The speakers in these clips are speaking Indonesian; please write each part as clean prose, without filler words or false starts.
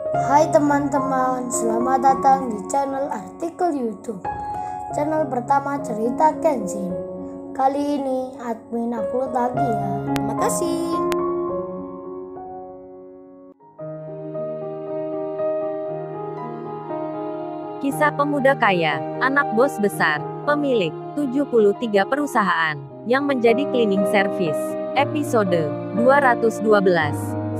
Hai teman-teman, selamat datang di channel artikel YouTube. Channel pertama cerita Kenshin. Kali ini admin upload lagi ya. Terima kasih. Kisah pemuda kaya, anak bos besar, pemilik 73 perusahaan, yang menjadi cleaning service. Episode 212.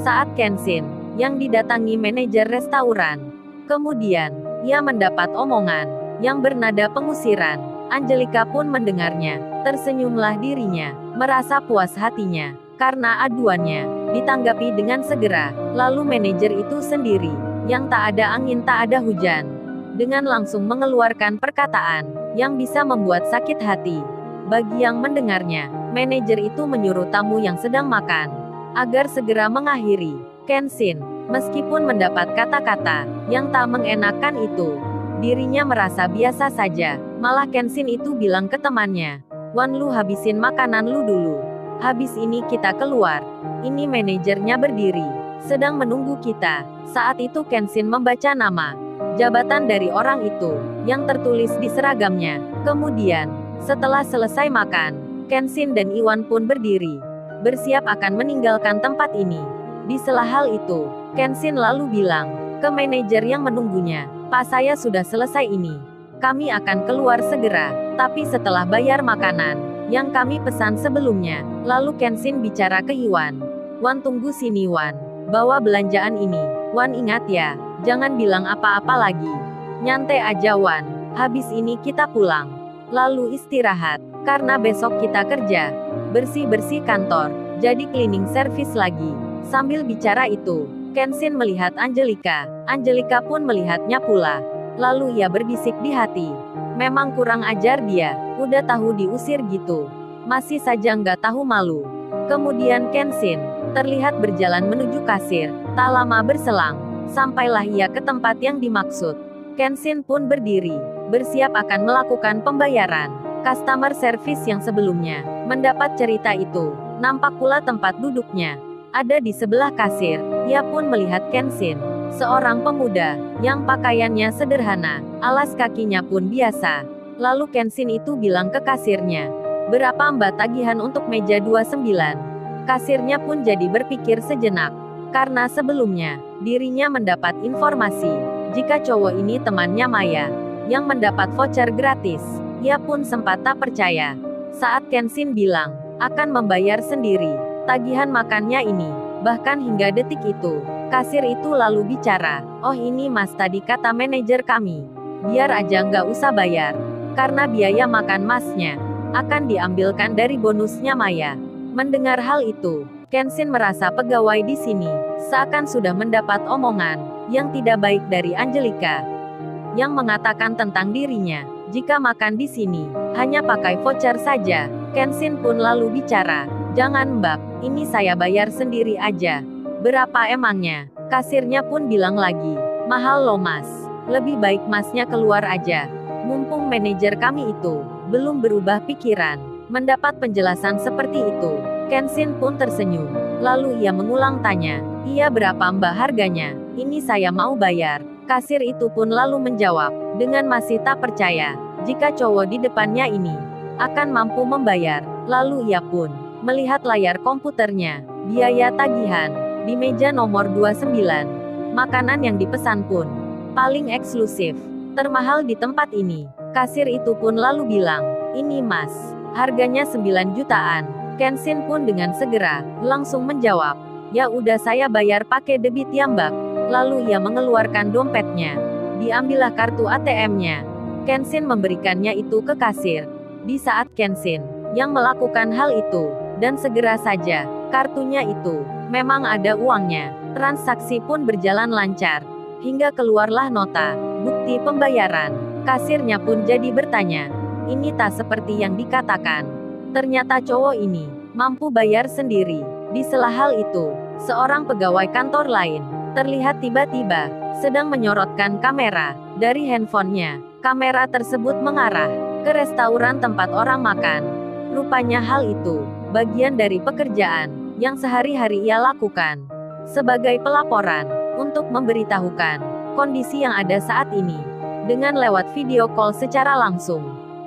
Saat Kenshin, yang didatangi manajer restoran. Kemudian, ia mendapat omongan, yang bernada pengusiran. Angelica pun mendengarnya, tersenyumlah dirinya, merasa puas hatinya, karena aduannya, ditanggapi dengan segera. Lalu manajer itu sendiri, yang tak ada angin tak ada hujan, dengan langsung mengeluarkan perkataan yang bisa membuat sakit hati bagi yang mendengarnya. Manajer itu menyuruh tamu yang sedang makan agar segera mengakhiri. Kenshin, meskipun mendapat kata-kata yang tak mengenakan itu, dirinya merasa biasa saja. Malah Kenshin itu bilang ke temannya, "Wan, lu habisin makanan lu dulu. Habis ini kita keluar." Ini manajernya berdiri, sedang menunggu kita. Saat itu Kenshin membaca nama jabatan dari orang itu, yang tertulis di seragamnya. Kemudian, setelah selesai makan, Kenshin dan Iwan pun berdiri, bersiap akan meninggalkan tempat ini. Di sela hal itu, Kenshin lalu bilang ke manajer yang menunggunya, "Pak, saya sudah selesai ini. Kami akan keluar segera, tapi setelah bayar makanan yang kami pesan sebelumnya." Lalu Kenshin bicara ke Iwan, "Wan, tunggu sini Wan. Bawa belanjaan ini. Wan, ingat ya, jangan bilang apa-apa lagi. Nyantai aja Wan. Habis ini kita pulang. Lalu istirahat, karena besok kita kerja. Bersih-bersih kantor, jadi cleaning service lagi." Sambil bicara itu, Kenshin melihat Angelica. Angelica pun melihatnya pula. Lalu ia berbisik di hati, memang kurang ajar dia, udah tahu diusir gitu, masih saja nggak tahu malu. Kemudian Kenshin terlihat berjalan menuju kasir. Tak lama berselang, sampailah ia ke tempat yang dimaksud. Kenshin pun berdiri, bersiap akan melakukan pembayaran. Customer service yang sebelumnya mendapat cerita itu, nampak pula tempat duduknya ada di sebelah kasir. Ia pun melihat Kenshin, seorang pemuda yang pakaiannya sederhana, alas kakinya pun biasa. Lalu Kenshin itu bilang ke kasirnya, "Berapa Mbak tagihan untuk meja 29? Kasirnya pun jadi berpikir sejenak, karena sebelumnya dirinya mendapat informasi jika cowok ini temannya Maya, yang mendapat voucher gratis. Ia pun sempat tak percaya saat Kenshin bilang akan membayar sendiri tagihan makannya ini. Bahkan hingga detik itu, kasir itu lalu bicara, "Oh ini Mas, tadi kata manajer kami, biar aja nggak usah bayar, karena biaya makan Masnya akan diambilkan dari bonusnya Maya." Mendengar hal itu, Kenshin merasa pegawai di sini seakan sudah mendapat omongan yang tidak baik dari Angelica, yang mengatakan tentang dirinya jika makan di sini hanya pakai voucher saja. Kenshin pun lalu bicara, "Jangan Mbak, ini saya bayar sendiri aja." "Berapa emangnya?" Kasirnya pun bilang lagi, "Mahal loh Mas, lebih baik Masnya keluar aja." Mumpung manajer kami itu belum berubah pikiran mendapat penjelasan seperti itu, Kenshin pun tersenyum. Lalu ia mengulang tanya, "Iya berapa Mbak harganya? Ini saya mau bayar." Kasir itu pun lalu menjawab, dengan masih tak percaya jika cowok di depannya ini akan mampu membayar. Lalu ia pun melihat layar komputernya, biaya tagihan di meja nomor 29. Makanan yang dipesan pun paling eksklusif, termahal di tempat ini. Kasir itu pun lalu bilang, "Ini Mas, harganya 9 jutaan. Kenshin pun dengan segera langsung menjawab, "Ya udah saya bayar pakai debit ya Mbak." Lalu ia mengeluarkan dompetnya. Diambillah kartu ATM-nya. Kenshin memberikannya itu ke kasir. Di saat Kenshin yang melakukan hal itu, dan segera saja kartunya itu memang ada uangnya. Transaksi pun berjalan lancar hingga keluarlah nota bukti pembayaran. Kasirnya pun jadi bertanya, ini tak seperti yang dikatakan. Ternyata cowok ini mampu bayar sendiri. Di sela hal itu, seorang pegawai kantor lain terlihat tiba-tiba sedang menyorotkan kamera dari handphonenya. Kamera tersebut mengarah ke restoran tempat orang makan. Rupanya hal itu bagian dari pekerjaan yang sehari-hari ia lakukan sebagai pelaporan untuk memberitahukan kondisi yang ada saat ini. Dengan lewat video call secara langsung,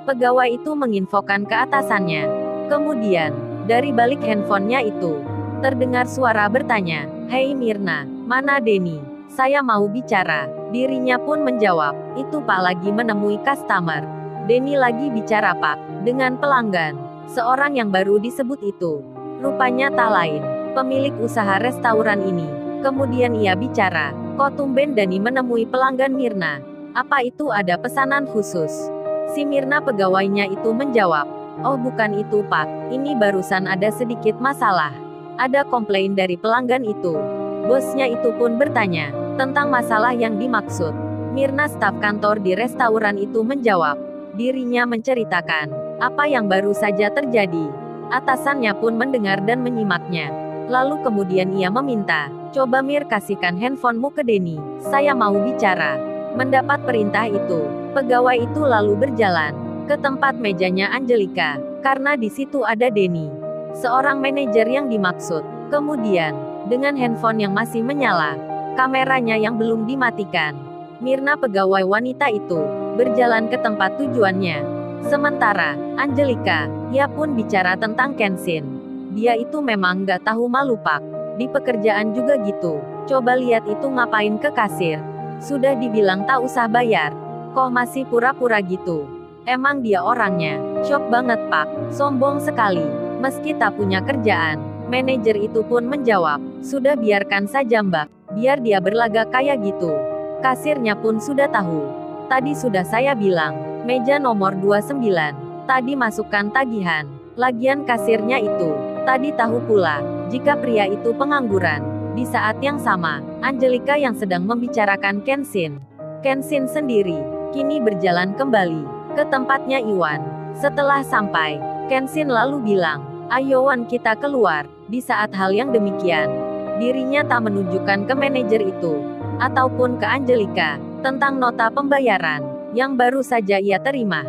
pegawai itu menginfokan ke atasannya. Kemudian, dari balik handphonenya itu, terdengar suara bertanya, "Hei Mirna, mana Denny? Saya mau bicara." Dirinya pun menjawab, "Itu Pak lagi menemui customer." Denny lagi bicara Pak, dengan pelanggan. Seorang yang baru disebut itu, rupanya tak lain, pemilik usaha restoran ini. Kemudian ia bicara, "Kok tumben Denny menemui pelanggan Mirna? Apa itu ada pesanan khusus?" Si Mirna pegawainya itu menjawab, "Oh bukan itu Pak, ini barusan ada sedikit masalah. Ada komplain dari pelanggan itu." Bosnya itu pun bertanya, tentang masalah yang dimaksud. Mirna staf kantor di restoran itu menjawab. Dirinya menceritakan, apa yang baru saja terjadi. Atasannya pun mendengar dan menyimaknya. Lalu kemudian ia meminta, "Coba Mir kasihkan handphonemu ke Denny, saya mau bicara." Mendapat perintah itu, pegawai itu lalu berjalan ke tempat mejanya Angelika, karena di situ ada Denny, seorang manajer yang dimaksud. Kemudian, dengan handphone yang masih menyala, kameranya yang belum dimatikan, Mirna pegawai wanita itu berjalan ke tempat tujuannya. Sementara, Angelika, ia pun bicara tentang Kenshin. Dia itu memang gak tahu malu Pak. Di pekerjaan juga gitu. Coba lihat itu ngapain ke kasir. Sudah dibilang tak usah bayar. Kok masih pura-pura gitu. Emang dia orangnya. Shock banget Pak. Sombong sekali. Meski tak punya kerjaan. Manajer itu pun menjawab. Sudah biarkan saja Mbak. Biar dia berlagak kayak gitu. Kasirnya pun sudah tahu. Tadi sudah saya bilang. Meja nomor 29. Tadi masukkan tagihan. Lagian kasirnya itu. Tadi tahu pula. Jika pria itu pengangguran. Di saat yang sama, Angelika yang sedang membicarakan Kenshin. Kenshin sendiri, kini berjalan kembali ke tempatnya Iwan. Setelah sampai, Kenshin lalu bilang, "Ayo Wan kita keluar." Di saat hal yang demikian, dirinya tak menunjukkan ke manajer itu, ataupun ke Angelika, tentang nota pembayaran, yang baru saja ia terima.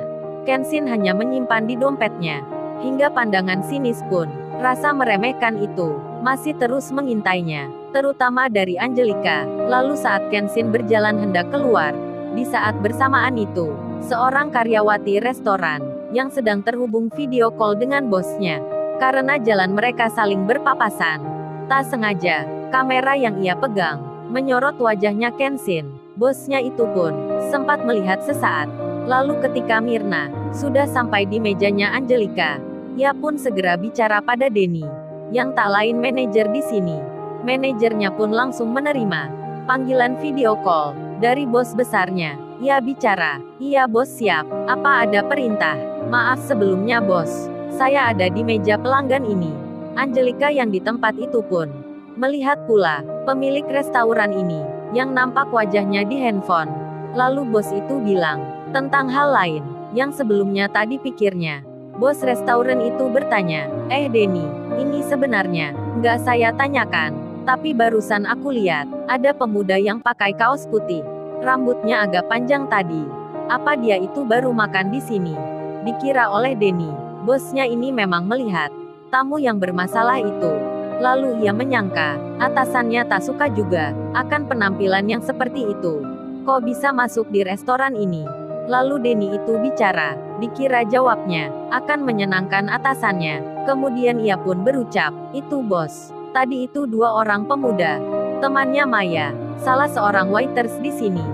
Kenshin hanya menyimpan di dompetnya. Hingga pandangan sinis pun, rasa meremehkan itu, masih terus mengintainya, terutama dari Angelika. Lalu saat Kenshin berjalan hendak keluar, di saat bersamaan itu, seorang karyawati restoran, yang sedang terhubung video call dengan bosnya. Karena jalan mereka saling berpapasan. Tak sengaja, kamera yang ia pegang, menyorot wajahnya Kenshin. Bosnya itu pun, sempat melihat sesaat. Lalu ketika Mirna, sudah sampai di mejanya Angelika, ia pun segera bicara pada Denny, yang tak lain manajer di sini. Manajernya pun langsung menerima panggilan video call dari bos besarnya. Ia bicara, "Iya bos siap, apa ada perintah?" "Maaf sebelumnya bos, saya ada di meja pelanggan ini." Angelika yang di tempat itu pun melihat pula pemilik restoran ini, yang nampak wajahnya di handphone. Lalu bos itu bilang tentang hal lain, yang sebelumnya tadi pikirnya. Bos restoran itu bertanya, Denny, ini sebenarnya nggak saya tanyakan, tapi barusan aku lihat ada pemuda yang pakai kaos putih, rambutnya agak panjang tadi. Apa dia itu baru makan di sini?" Dikira oleh Denny, bosnya ini memang melihat tamu yang bermasalah itu. Lalu ia menyangka atasannya tak suka juga akan penampilan yang seperti itu. Kok bisa masuk di restoran ini? Lalu Denny itu bicara, dikira jawabnya akan menyenangkan atasannya. Kemudian ia pun berucap, "Itu bos, tadi itu 2 orang pemuda, temannya Maya, salah seorang waiters di sini."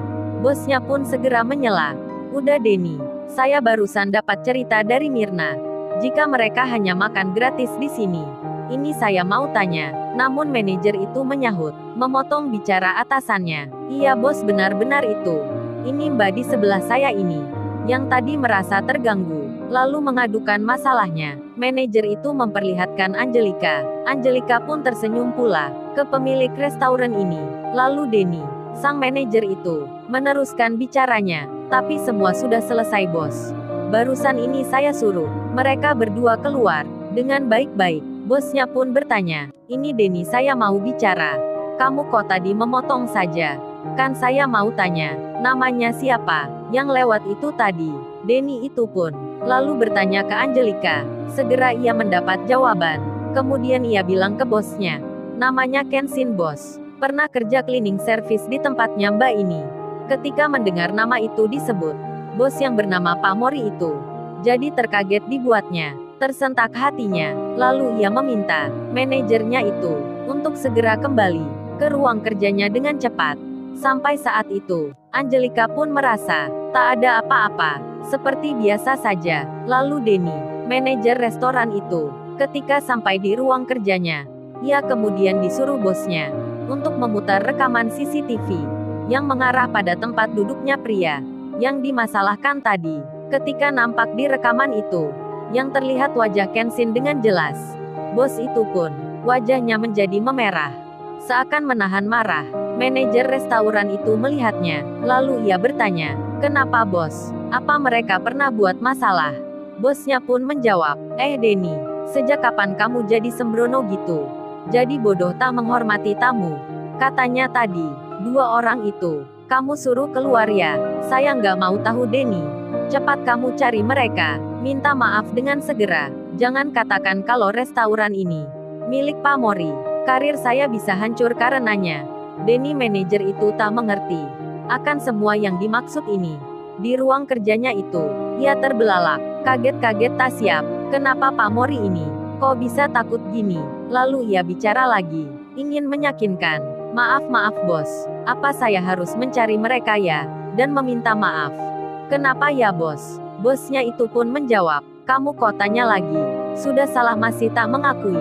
Bosnya pun segera menyela, "Udah Denny, saya barusan dapat cerita dari Mirna. Jika mereka hanya makan gratis di sini, ini saya mau tanya." Namun manajer itu menyahut, memotong bicara atasannya, "Iya bos benar-benar itu. Ini mbak di sebelah saya ini, yang tadi merasa terganggu, lalu mengadukan masalahnya." Manajer itu memperlihatkan Angelika. Angelika pun tersenyum pula ke pemilik restoran ini. Lalu Denny, sang manajer itu, meneruskan bicaranya, "Tapi semua sudah selesai bos. Barusan ini saya suruh mereka berdua keluar dengan baik-baik." Bosnya pun bertanya, "Ini Denny saya mau bicara. Kamu kok tadi memotong saja? Kan saya mau tanya, namanya siapa yang lewat itu tadi?" Denny itu pun lalu bertanya ke Angelika. Segera ia mendapat jawaban. Kemudian ia bilang ke bosnya, "Namanya Kenshin bos." pernah kerja cleaning service di tempatnya Mbak ini. Ketika mendengar nama itu disebut, bos yang bernama Pamori itu jadi terkaget dibuatnya. Tersentak hatinya, lalu ia meminta manajernya itu untuk segera kembali ke ruang kerjanya dengan cepat. Sampai saat itu, Angelika pun merasa tak ada apa-apa, seperti biasa saja. Lalu Denny, manajer restoran itu, ketika sampai di ruang kerjanya, ia kemudian disuruh bosnya untuk memutar rekaman CCTV yang mengarah pada tempat duduknya pria yang dimasalahkan tadi. Ketika nampak di rekaman itu, yang terlihat wajah Kenshin dengan jelas, bos itu pun wajahnya menjadi memerah, seakan menahan marah. Manajer restoran itu melihatnya, lalu ia bertanya, "Kenapa bos? Apa mereka pernah buat masalah?" Bosnya pun menjawab, Denny, sejak kapan kamu jadi sembrono gitu? Jadi bodoh tak menghormati tamu. Katanya tadi, 2 orang itu, kamu suruh keluar ya? Saya nggak mau tahu Denny. Cepat kamu cari mereka. Minta maaf dengan segera. Jangan katakan kalau restoran ini milik Pamori. Karir saya bisa hancur karenanya. Denny manajer itu tak mengerti akan semua yang dimaksud ini. Di ruang kerjanya itu, ia terbelalak, kaget-kaget tak siap. Kenapa Pamori ini kok bisa takut gini? Lalu ia bicara lagi, ingin meyakinkan. Maaf bos, apa saya harus mencari mereka ya, dan meminta maaf? Kenapa ya bos? Bosnya itu pun menjawab, kamu kok tanya lagi? Sudah salah masih tak mengakui.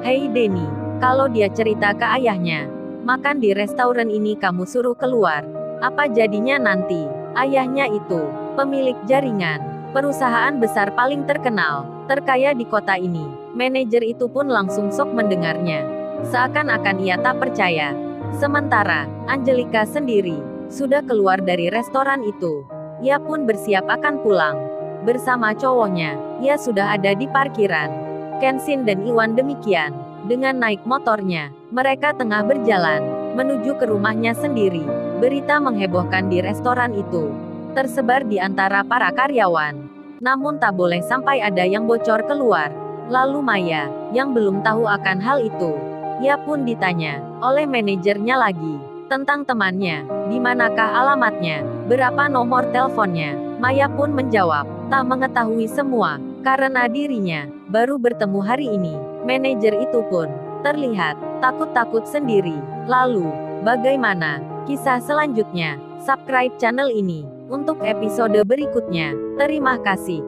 Hei Denny, kalau dia cerita ke ayahnya, makan di restoran ini kamu suruh keluar. Apa jadinya nanti? Ayahnya itu pemilik jaringan perusahaan besar paling terkenal, terkaya di kota ini. Manajer itu pun langsung sok mendengarnya. Seakan-akan ia tak percaya. Sementara, Angelika sendiri sudah keluar dari restoran itu. Ia pun bersiap akan pulang. Bersama cowoknya, ia sudah ada di parkiran. Kenshin dan Iwan demikian. Dengan naik motornya, mereka tengah berjalan menuju ke rumahnya sendiri. Berita menghebohkan di restoran itu tersebar di antara para karyawan. Namun tak boleh sampai ada yang bocor keluar. Lalu Maya, yang belum tahu akan hal itu, ia pun ditanya oleh manajernya lagi tentang temannya, di manakah alamatnya, berapa nomor teleponnya. Maya pun menjawab, tak mengetahui semua, karena dirinya baru bertemu hari ini. Manajer itu pun terlihat takut-takut sendiri. Lalu, bagaimana kisah selanjutnya? Subscribe channel ini untuk episode berikutnya. Terima kasih.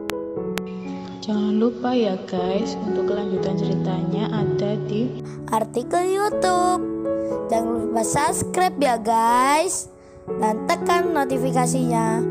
Jangan lupa ya guys, untuk kelanjutan ceritanya ada di artikel YouTube. Jangan lupa subscribe ya guys, dan tekan notifikasinya